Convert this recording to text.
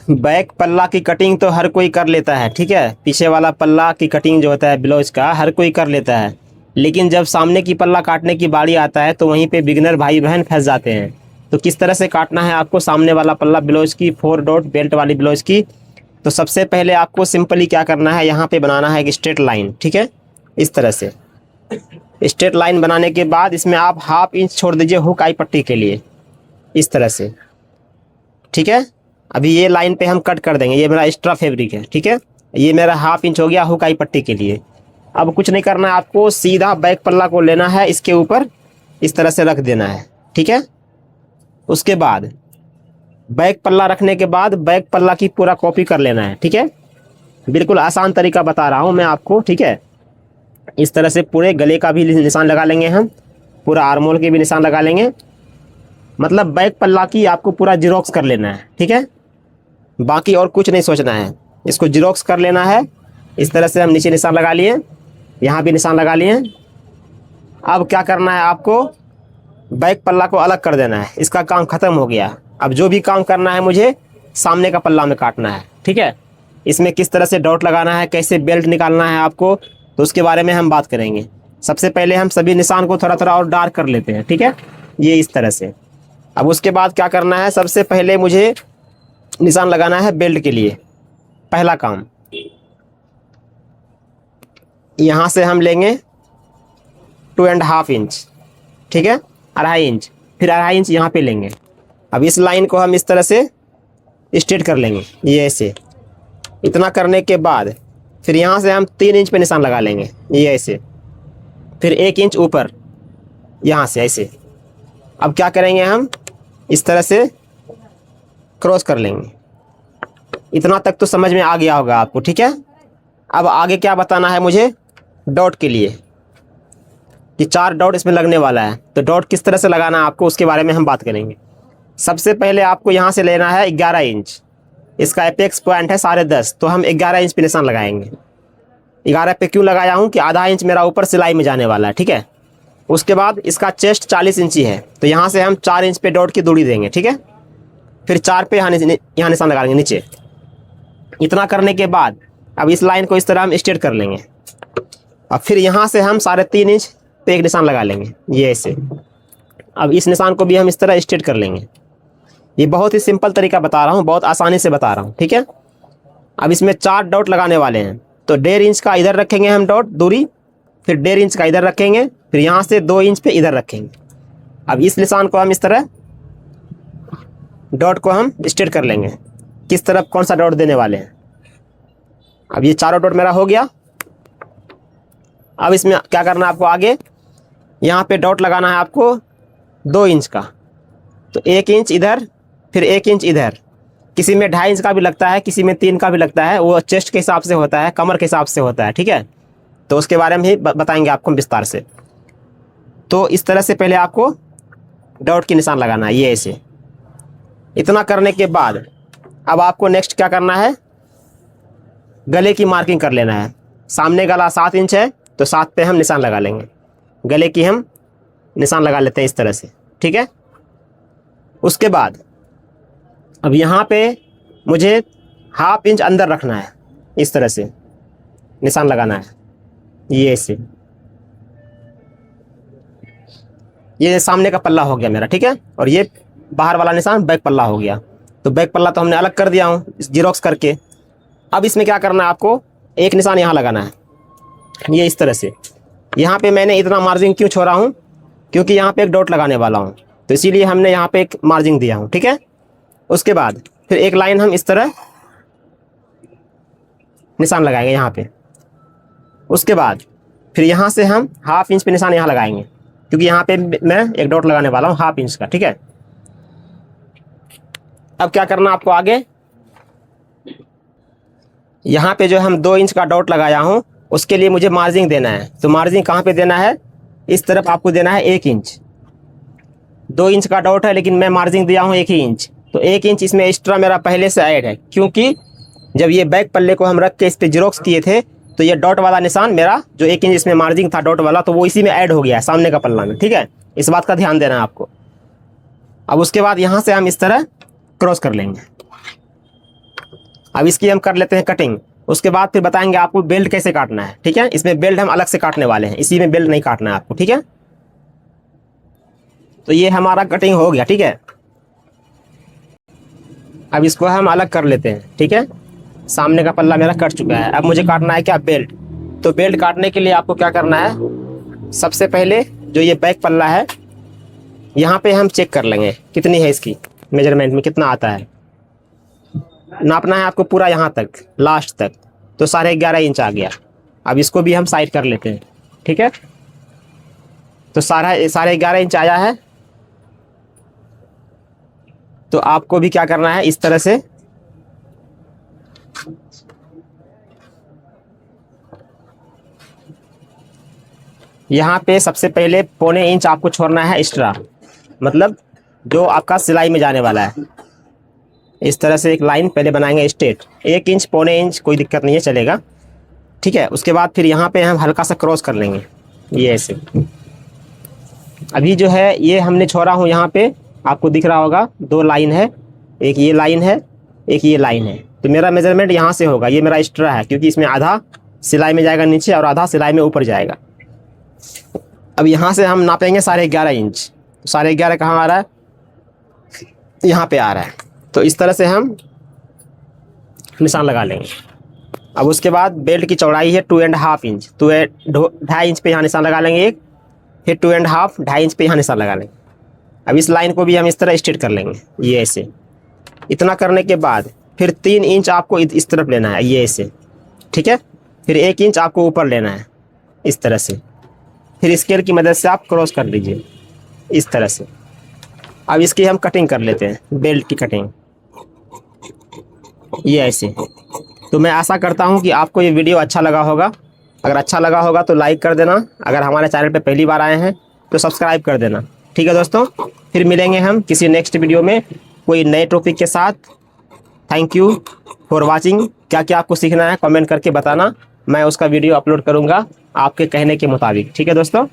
Back पल्ला की cutting तो हर कोई कर लेता है, ठीक है। पीछे वाला पल्ला की कटिंग जो होता है ब्लाउज का हर कोई कर लेता है, लेकिन जब सामने की पल्ला काटने की बारी आता है तो वहीं पे बिगिनर भाई बहन फंस जाते हैं। तो किस तरह से काटना है आपको सामने वाला पल्ला ब्लाउज की 4 डॉट बेल्ट वाली ब्लाउज की। तो सबसे पहले आपको सिंपली क्या करना है, यहाँ पे बनाना है एक स्ट्रेट लाइन, ठीक है। इस तरह से स्ट्रेट लाइन बनाने के बाद इसमें आप 1/2 इंच छोड़ दीजिए हुक आई पट्टी के लिए, इस तरह से, ठीक है। अभी ये लाइन पे हम कट कर देंगे, ये मेरा एक्स्ट्रा फैब्रिक है, ठीक है। ये मेरा 1/2 इंच हो गया हुक आई पट्टी के लिए। अब कुछ नहीं करना है आपको, सीधा बैक पल्ला को लेना है, इसके ऊपर इस तरह से रख देना है, ठीक है। उसके बाद बैक पल्ला रखने के बाद बैक पल्ला की पूरा कॉपी कर लेना है, ठीक है। बिल्कुल आसान तरीका बता रहा हूँ मैं आपको, ठीक है। इस तरह से पूरे गले का भी निशान लगा लेंगे हम, पूरा आर्मोल के भी निशान लगा लेंगे। मतलब बैक पल्ला की आपको पूरा जीरोक्स कर लेना है, ठीक है। बाकी और कुछ नहीं सोचना है, इसको जीरोक्स कर लेना है। इस तरह से हम नीचे निशान लगा लिए, यहाँ भी निशान लगा लिए। अब क्या करना है आपको, बैक पल्ला को अलग कर देना है, इसका काम ख़त्म हो गया। अब जो भी काम करना है मुझे सामने का पल्ला में काटना है, ठीक है। इसमें किस तरह से डॉट लगाना है, कैसे बेल्ट निकालना है आपको, तो उसके बारे में हम बात करेंगे। सबसे पहले हम सभी निशान को थोड़ा थोड़ा और डार्क कर लेते हैं, ठीक है, ये इस तरह से। अब उसके बाद क्या करना है, सबसे पहले मुझे निशान लगाना है बेल्ट के लिए। पहला काम, यहाँ से हम लेंगे 2.5 इंच, ठीक है, 2.5 इंच, फिर 2.5 इंच यहाँ पे लेंगे। अब इस लाइन को हम इस तरह से स्ट्रेट कर लेंगे, ये ऐसे। इतना करने के बाद फिर यहाँ से हम 3 इंच पे निशान लगा लेंगे, ये ऐसे। फिर 1 इंच ऊपर यहाँ से ऐसे। अब क्या करेंगे, हम इस तरह से क्रॉस कर लेंगे। इतना तक तो समझ में आ गया होगा आपको, ठीक है। अब आगे क्या बताना है मुझे, डॉट के लिए, कि 4 डॉट इसमें लगने वाला है, तो डॉट किस तरह से लगाना है आपको उसके बारे में हम बात करेंगे। सबसे पहले आपको यहाँ से लेना है 11 इंच, इसका एपेक्स पॉइंट है 10.5, तो हम 11 इंच पे निशान लगाएंगे। 11 पे क्यों लगाया हूँ कि आधा इंच मेरा ऊपर सिलाई में जाने वाला है, ठीक है। उसके बाद इसका चेस्ट 40 इंची है, तो यहाँ से हम 4 इंच पे डॉट की दूरी देंगे, ठीक है। फिर 4 पे यहाँ निशान लगाएंगे नीचे। इतना करने के बाद अब इस लाइन को इस तरह हम स्ट्रेट कर लेंगे। अब फिर यहाँ से हम 3.5 इंच पे एक निशान लगा लेंगे, ये ऐसे। अब इस निशान को भी हम इस तरह स्ट्रेट कर लेंगे। ये बहुत ही सिंपल तरीका बता रहा हूँ, बहुत आसानी से बता रहा हूँ, ठीक है। अब इसमें 4 डॉट लगाने वाले हैं, तो 1.5 इंच का इधर रखेंगे हम डॉट दूरी, फिर 1.5 इंच का इधर रखेंगे, फिर यहाँ से 2 इंच पे इधर रखेंगे। अब इस निशान को हम इस तरह डॉट को हम स्ट्रेट कर लेंगे, किस तरफ कौन सा डॉट देने वाले हैं। अब ये चारों डॉट मेरा हो गया। अब इसमें क्या करना है आपको, आगे यहाँ पे डॉट लगाना है आपको 2 इंच का, तो 1 इंच इधर, फिर 1 इंच इधर। किसी में 2.5 इंच का भी लगता है, किसी में 3 का भी लगता है, वो चेस्ट के हिसाब से होता है, कमर के हिसाब से होता है, ठीक है। तो उसके बारे में ही बताएंगे आपको विस्तार से। तो इस तरह से पहले आपको डॉट की निशान लगाना है, ये ऐसे। इतना करने के बाद अब आपको नेक्स्ट क्या करना है, गले की मार्किंग कर लेना है। सामने गला 7 इंच है, तो 7 पे हम निशान लगा लेंगे। गले की हम निशान लगा लेते हैं इस तरह से, ठीक है। उसके बाद अब यहाँ पे मुझे 1/2 इंच अंदर रखना है, इस तरह से निशान लगाना है, ये ऐसे। ये सामने का पल्ला हो गया मेरा, ठीक है। और ये बाहर वाला निशान बैक पल्ला हो गया। तो बैक पल्ला तो हमने अलग कर दिया हूँ जीरोक्स करके। अब इसमें क्या करना है आपको, एक निशान यहाँ लगाना है, ये इस तरह से। यहाँ पे मैंने इतना मार्जिन क्यों छोड़ा हूँ, क्योंकि यहाँ पे एक डॉट लगाने वाला हूँ, तो इसीलिए हमने यहाँ पे एक मार्जिन दिया हूँ, ठीक है। उसके बाद फिर एक लाइन हम इस तरह निशान लगाएंगे यहाँ पे। उसके बाद फिर यहाँ से हम 1/2 इंच पे निशान यहाँ लगाएंगे, क्योंकि यहाँ पे मैं एक डॉट लगाने वाला हूँ 1/2 इंच का, ठीक है। अब क्या करना आपको, आगे यहाँ पे जो हम 2 इंच का डॉट लगाया हूँ उसके लिए मुझे मार्जिन देना है। तो मार्जिन कहाँ पे देना है, इस तरफ आपको देना है 1 इंच। 2 इंच का डॉट है, लेकिन मैं मार्जिन दिया हूँ 1 ही इंच, तो 1 इंच इसमें एक्स्ट्रा मेरा पहले से ऐड है, क्योंकि जब ये बैक पल्ले को हम रख के इस पे जीरोक्स किए थे तो ये डॉट वाला निशान मेरा जो 1 इंच इसमें मार्जिन था डॉट वाला, तो वो इसी में ऐड हो गया है सामने का पल्ला में, ठीक है। इस बात का ध्यान देना है आपको। अब उसके बाद यहाँ से हम इस तरह क्रॉस कर लेंगे, अब इसकी हम कर लेते हैं कटिंग, उसके बाद फिर बताएंगे आपको बेल्ट कैसे काटना है, ठीक है। इसमें बेल्ट हम अलग से काटने वाले हैं, इसी में बेल्ट नहीं काटना है आपको, ठीक है। तो ये हमारा कटिंग हो गया, ठीक है। अब इसको हम अलग कर लेते हैं, ठीक है। सामने का पल्ला मेरा कट चुका है, अब मुझे काटना है क्या, बेल्ट। तो बेल्ट काटने के लिए आपको क्या करना है, सबसे पहले जो ये बैक पल्ला है यहाँ पे हम चेक कर लेंगे कितनी है इसकी मेजरमेंट में कितना आता है। नापना है आपको पूरा यहाँ तक, लास्ट तक, तो 11.5 इंच आ गया। अब इसको भी हम साइड कर लेते हैं, ठीक है। तो 11.5 इंच आया है। तो आपको भी क्या करना है, इस तरह से यहाँ पे सबसे पहले 1.25 इंच आपको छोड़ना है एक्स्ट्रा, मतलब जो आपका सिलाई में जाने वाला है। इस तरह से एक लाइन पहले बनाएंगे स्ट्रेट, 1 इंच 1.25 इंच कोई दिक्कत नहीं है, चलेगा, ठीक है। उसके बाद फिर यहाँ पे हम हल्का सा क्रॉस कर लेंगे, ये ऐसे। अभी जो है ये हमने छोड़ा हूँ, यहाँ पे आपको दिख रहा होगा 2 लाइन है, एक ये लाइन है, एक ये लाइन है। तो मेरा मेजरमेंट यहाँ से होगा, ये मेरा एक्स्ट्रा है क्योंकि इसमें आधा सिलाई में जाएगा नीचे और आधा सिलाई में ऊपर जाएगा। अब यहाँ से हम नापेंगे 11.5 इंच। 11.5 कहाँ आ रहा है, यहाँ पे आ रहा है। तो इस तरह से हम निशान लगा लेंगे। अब उसके बाद बेल्ट की चौड़ाई है 2.5 इंच, तो 2.5 इंच पे यहाँ निशान लगा लेंगे एक, फिर 2.5 2.5 इंच पे यहाँ निशान लगा लेंगे। अब इस लाइन को भी हम इस तरह स्ट्रेट कर लेंगे, ये ऐसे। इतना करने के बाद फिर 3 इंच आपको इस तरफ लेना है, ये ऐसे, ठीक है। फिर 1 इंच आपको ऊपर लेना है, इस तरह से। फिर स्केल की मदद से आप क्रॉस कर लीजिए, इस तरह से। अब इसकी हम कटिंग कर लेते हैं, बेल्ट की कटिंग, ये ऐसे। तो मैं आशा करता हूं कि आपको ये वीडियो अच्छा लगा होगा। अगर अच्छा लगा होगा तो लाइक कर देना, अगर हमारे चैनल पे पहली बार आए हैं तो सब्सक्राइब कर देना, ठीक है दोस्तों। फिर मिलेंगे हम किसी नेक्स्ट वीडियो में कोई नए टॉपिक के साथ। Thank you for watching. क्या क्या आपको सीखना है कमेंट करके बताना, मैं उसका वीडियो अपलोड करूँगा आपके कहने के मुताबिक, ठीक है दोस्तों।